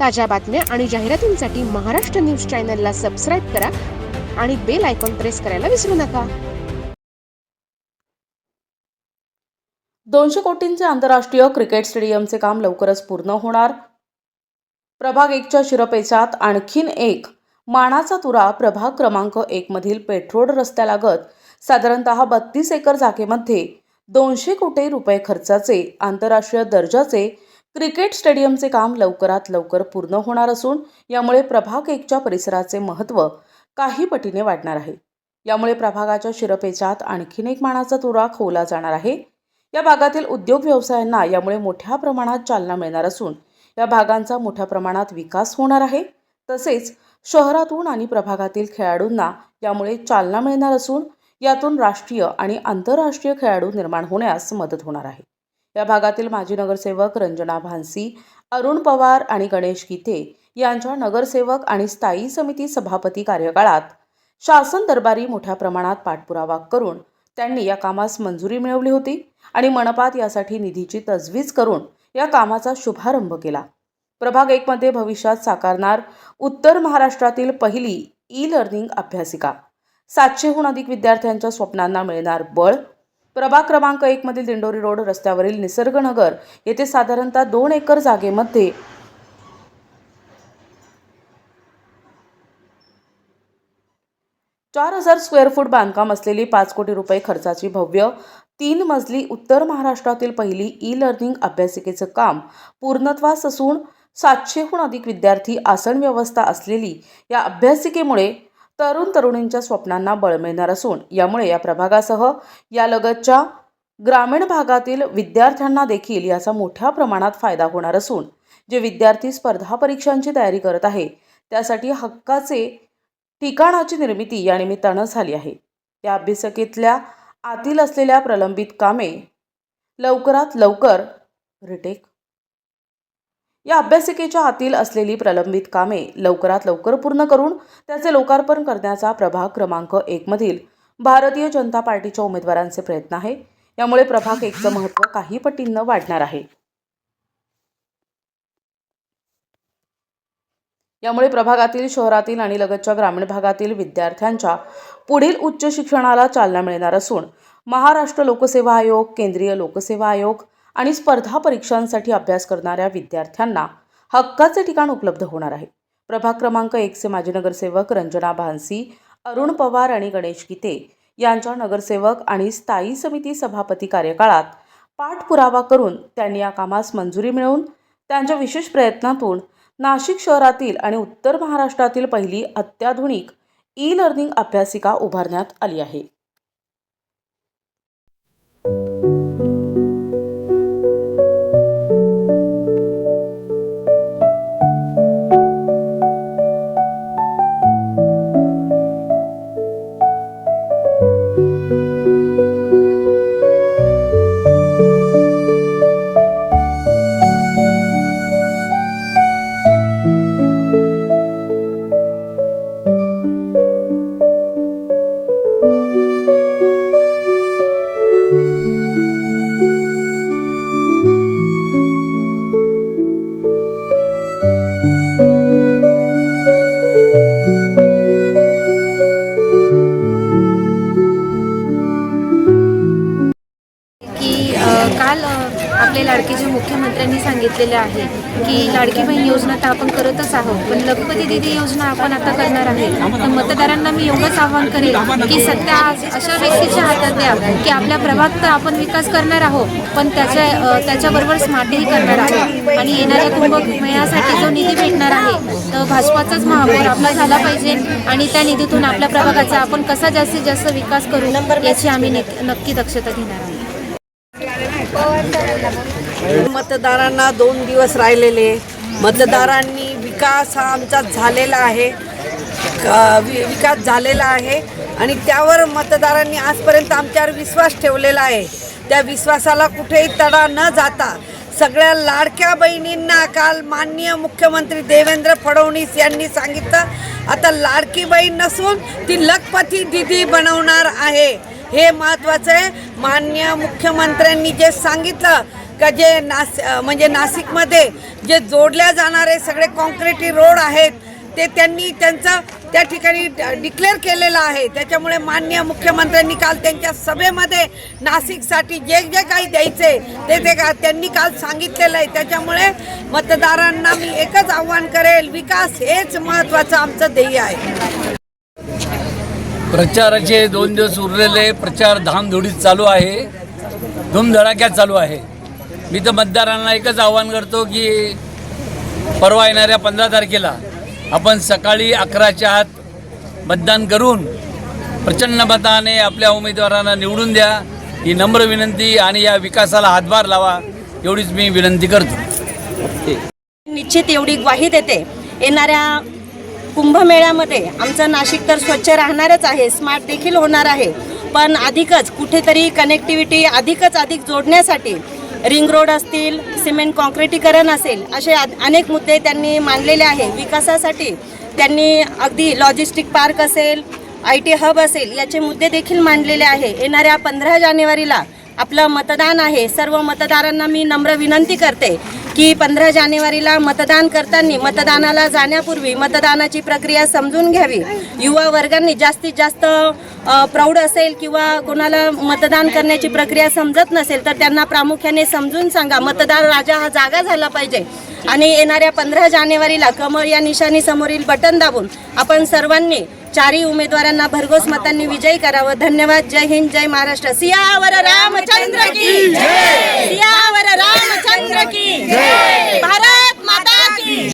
ताज्या बातम्या आणि जाहिरातींसाठी महाराष्ट्र न्यूज चॅनलला सबस्क्राईब करा आणि बेल आयकॉन प्रेस करायला विसरू नका. 200 कोटींचे आंतरराष्ट्रीय क्रिकेट स्टेडियमचे काम लवकरच पूर्ण होणार. प्रभाग 1च्या शिरपेचात आणखीन एक मानाचा तुरा. प्रभाग क्रमांक 1 मधील पेठरोड रस्त्यालगत साधारणतः 32 एकर जागेमध्ये 200 कोटी रुपये खर्चाचे आंतरराष्ट्रीय दर्जाचे क्रिकेट स्टेडियमचे काम लवकरात लवकर पूर्ण होणार असून यामुळे प्रभाग 1च्या परिसराचे महत्त्व काही पटीने वाढणार आहे. यामुळे प्रभागाच्या शिरपेचात आणखीन एक मानाचा तुरा खोवला जाणार आहे. या भागातील उद्योग व्यवसायांना यामुळे मोठ्या प्रमाणात चालना मिळणार असून या भागांचा मोठ्या प्रमाणात विकास होणार आहे. तसेच शहरातून आणि प्रभागातील खेळाडूंना यामुळे चालना मिळणार असून यातून राष्ट्रीय आणि आंतरराष्ट्रीय खेळाडू निर्माण होण्यास मदत होणार आहे. या भागातील माजी नगरसेवक रंजना भानसी, अरुण पवार आणि गणेश गीते यांच्या नगरसेवक आणि स्थायी समिती सभापती कार्यकाळात शासन दरबारी मोठ्या प्रमाणात पाठपुरावा करून त्यांनी या कामास मंजुरी मिळवली होती आणि मनपात यासाठी निधीची तजवीज करून या कामाचा शुभारंभ केला. प्रभाग 1 मध्ये भविष्यात साकारणार उत्तर महाराष्ट्रातील पहिली ई-लर्निंग अभ्यासिका. 700हून अधिक विद्यार्थ्यांच्या स्वप्नांना मिळणार बळ. प्रभाग क्रमांक 1 मधील दिंडोरी रोड रस्त्यावरील निसर्गनगर येथे साधारणतः 2 एकर जागेमध्ये 4000 स्क्वेअर फूट बांधकाम असलेली 5 कोटी रुपये खर्चाची भव्य 3 मजली उत्तर महाराष्ट्रातील पहिली ई-लर्निंग अभ्यासिकेचं काम पूर्णत्वास असून 700हून अधिक विद्यार्थी आसन व्यवस्था असलेली या अभ्यासिकेमुळे तरुण तरुणींच्या स्वप्नांना बळ मिळणार असून यामुळे या प्रभागासह या लगतच्या ग्रामीण भागातील विद्यार्थ्यांना देखील याचा मोठ्या प्रमाणात फायदा होणार असून जे विद्यार्थी स्पर्धा परीक्षांची तयारी करत आहे त्यासाठी हक्काचे ठिकाणाची निर्मिती या निमित्तानं झाली आहे. या अभ्यासिकेतल्या आतील असलेल्या प्रलंबित कामे लवकरात लवकर या अभ्यासिकेच्या आतील असलेली प्रलंबित कामे लवकरात लवकर पूर्ण करून त्याचे लोकार्पण करण्याचा प्रभाग क्रमांक 1 मधील भारतीय जनता पार्टीच्या उमेदवारांचे प्रयत्न आहे. यामुळे प्रभाग 1चं महत्त्व काही पटींनं वाढणार आहे. यामुळे प्रभागातील, शहरातील आणि लगतच्या ग्रामीण भागातील विद्यार्थ्यांच्या पुढील उच्च शिक्षणाला चालना मिळणार असून महाराष्ट्र लोकसेवा आयोग, केंद्रीय लोकसेवा आयोग आणि स्पर्धा परीक्षांसाठी अभ्यास करणाऱ्या विद्यार्थ्यांना हक्काचे ठिकाण उपलब्ध होणार आहे. प्रभाग क्रमांक 1चे माजी नगरसेवक रंजना भानसी, अरुण पवार आणि गणेश गीते यांच्या नगरसेवक आणि स्थायी समिती सभापती कार्यकाळात पाठपुरावा करून त्यांनी या कामास मंजुरी मिळवून त्यांच्या विशेष प्रयत्नातून नाशिक शहरातील आणि उत्तर महाराष्ट्रातील पहिली अत्याधुनिक ई-लर्निंग अभ्यासिका उभारण्यात आली आहे. काल आपले लाडके मुख्यमंत्र्यांनी सांगितलेले आहे की लाडकी बहीण योजना तर आपण करतच आहोत, पण लखपती दीदी योजना आपण आता करणार आहे. तर मतदारांना मी एवढंच आवाहन करेन की सत्ता अशा व्यक्तीच्या हातात द्या की आपल्या प्रभाग तर आपण विकास करणार आहोत, पण त्याच्याबरोबर स्मार्टही करणार आहोत. आणि येणाऱ्या कुंभमेळ्यासाठी जो निधी भेटणार आहे तर भाजपाचाच महापौर आपला झाला पाहिजे आणि त्या निधीतून आपल्या प्रभागाचा आपण कसा जास्तीत जास्त विकास करू याची आम्ही नक्की दक्षता घेणार आहोत. मतदारांना 2 दिवस राहिलेले. मतदारांनी विकास हा आमचा झालेला आहे, विकास झालेला आहे आणि त्यावर मतदारांनी आजपर्यंत आमच्यावर विश्वास ठेवलेला आहे. त्या विश्वासाला कुठेही तडा न जाता सगळ्या लाडक्या बहिणींना काल माननीय मुख्यमंत्री देवेंद्र फडणवीस यांनी सांगितलं आता लाडकी बहीण नसून ती लखपती दीदी बनवणार आहे. हे महत्त्वाचं आहे. माननीय मुख्यमंत्र्यांनी जे सांगितलं का जे म्हणजे नाशिकमध्ये जे जोडल्या जाणारे सगळे कॉन्क्रीटी रोड आहेत ते त्यांनी त्यांचं त्या ठिकाणी डिक्लेअर केलेलं आहे. त्याच्यामुळे माननीय मुख्यमंत्र्यांनी काल त्यांच्या सभेमध्ये नाशिकसाठी जे जे काही द्यायचे ते त्यांनी काल सांगितलेलं आहे. त्याच्यामुळे मतदारांना मी एकच आव्हान करेल, विकास हेच महत्त्वाचं आमचं ध्येय आहे. प्रचाराचे 2 दिवस उरलेले, प्रचार धामधुडीत चालू आहे, धूमधडाक्यात चालू आहे. मी तर मतदारांना एकच आव्हान करतो की परवा येणाऱ्या 15 तारखेला आपण सकाळी 11च्या आत मतदान करून प्रचंड मताने आपल्या उमेदवारांना निवडून द्या, ही नम्र विनंती, आणि या विकासाला हातभार लावा एवढीच मी विनंती करतो. निश्चित एवढी ग्वाही देते, येणाऱ्या कुंभमेळ्यामध्ये आमचं नाशिक तर स्वच्छ राहणारच आहे, स्मार्ट देखील होणार आहे, पण अधिकच कुठेतरी कनेक्टिव्हिटी अधिक जोडण्यासाठी रिंग रोड असतील, सिमेंट कॉन्क्रिटीकरण असेल, असे अनेक मुद्दे त्यांनी मांडलेले आहे. विकासासाठी त्यांनी अगदी लॉजिस्टिक पार्क असेल, IT हब असेल, याचे मुद्दे देखील मांडलेले आहे. येणाऱ्या 15 जानेवारीला आपलं मतदान आहे. सर्व मतदारांना मी नम्र विनंती करते की 15 जानेवारीला मतदान करताना मतदानाला जाण्यापूर्वी मतदानाची प्रक्रिया समजून घ्यावी. युवा वर्गांनी जास्तीत जास्त प्रौढ असेल किंवा कोणाला मतदान करण्याची प्रक्रिया समजत नसेल तर त्यांना प्रामुख्याने समजून सांगा. मतदार राजा हा जागा झाला पाहिजे आणि येणाऱ्या 15 जानेवारीला कमळ या निशाणी समोरील बटन दाबून आपण सर्वांनी 4ही उमेदवारांना भरघोस मतांनी विजयी करावं. धन्यवाद. जय हिंद, जय महाराष्ट्र. सियावर रामचंद्र की जय. सियावर रामचंद्र की जय. भारत माता की